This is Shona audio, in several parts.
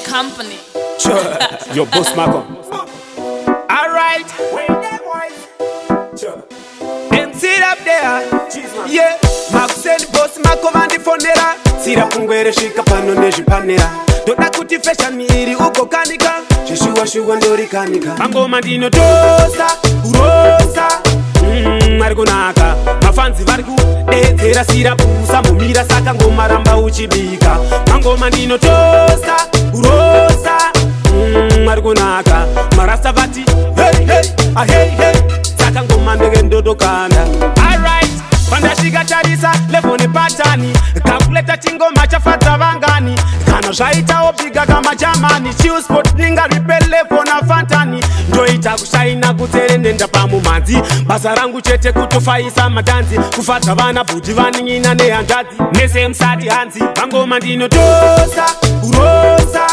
company. Your boss Marco. Alright. Them sit up there. Yeah. Makuseni boss Marco vandi fonera. Sira pungwere shika pano nezvipanera. Toda kuti fashion miiri uko kanika. Shishuwa ndori kanika. Mangoma ndino tosa, urosa. Marikunaka. Mafanzi variku dedzera sira pusa mumira saka ngoma ramba uchibika. Mangoma ndino tosa, urosa. Marikunaka. Marasta vati hey hey, ah hey hey. Saka ngoma ndege ndotokanda. Alright. Pandashika tarisa levone patani. Kalkuleta chingoma chafadza vangani. Kana zvaitawo biga kama Germany. Chill sport ninga ripele fona fantani. Ndoita kushaina kutserendenda pamumanzi. Basa rangu chete kutofaisa matanzi. Kufadza vana bhuti vaning'ina nehanzvadzi. Nese msati hanzi. Vangoma ndino tosa, urosa.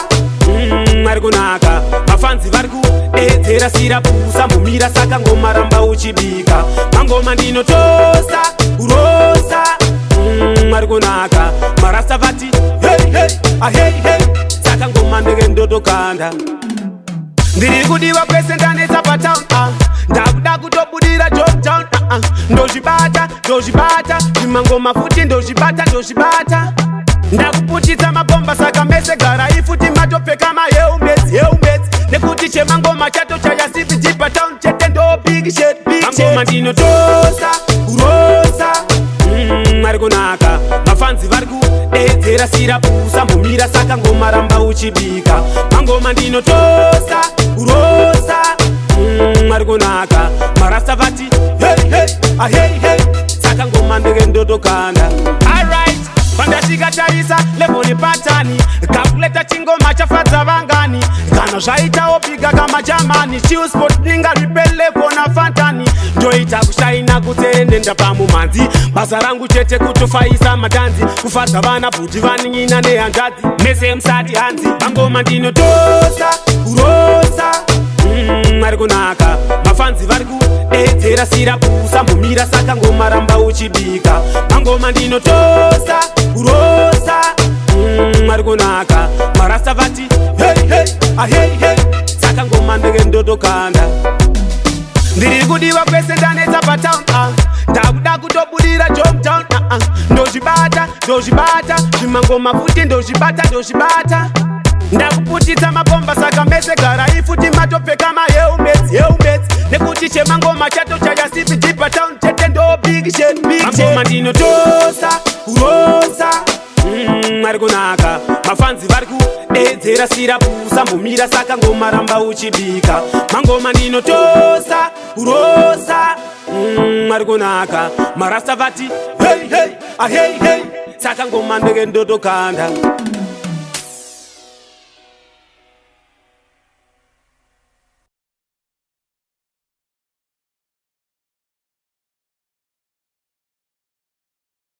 Marikunaka. Mafanzi variku dedzera sira pusa mumira saka ngoma ramba uchibika. Mangoma ndino tosa, urosa. Marikunaka. Marasta vati hey hey, ah hey hey. Saka ngoma ndege ndotokanda. Ndiri kudiwa kwese ndanetsa patown. Ndakuda kutobudira job town. Ndozvibata zvimangoma futi ndozvibata. Ndakuputitsa mabomba saka mese gara ifuti matopfeka mahelmets. Nekuti chemangoma chato chaya CBG patown chete ndo big shit. Mangoma ndino tosa, urosa. Marikunaka. Mafanzi variku dedzera sira pusa mumira saka ngoma ramba uchibika. Mangoma ndino tosa, urosa. Marikunaka. Marasta vati hey hey, ah hey hey. Saka ngoma ndege ndotokanda. Alright. Pandashika tarisa levone patani. Kalkuleta chingoma chafadza vangani. Kana zvaitawo biga kama Germany. Chill sport ninga ripele fona fantani. Ndoita kushaina kutserendenda pamumanzi. Basa rangu chete kutofaisa matanzi. Kufadza vana bhuti vaning'ina nehanzvadzi. Nese msati hanzi. Vangoma ndino tosa, urosa. Marikunaka. Mafanzi variku dedzera sira pusa mumira saka ngoma ramba uchibika. Mangoma ndino tosa, urosa. Marikunaka. Marasta vati hey hey, ah hey hey. Saka ngoma ndege ndotokanda. Ndiri kudiwa kwese ndanetsa patown. Ndakuda kutobudira job town. Ndozvibata zvimangoma futi ndozvibata. Ndakuputitsa mabomba saka mese gara ifuti matopfeka mahelmets. Nekuti chemangoma chato chaya CBG patown chete ndo big shit. Mangoma ndino tosa, urosa. Marikunaka. Mafanzi variku dedzera sira pusa mumira saka ngoma ramba uchibika. Mangoma ndino tosa, urosa. Marikunaka. Marasta vati hey hey, ah hey hey. Saka ngoma ndege ndotokanda.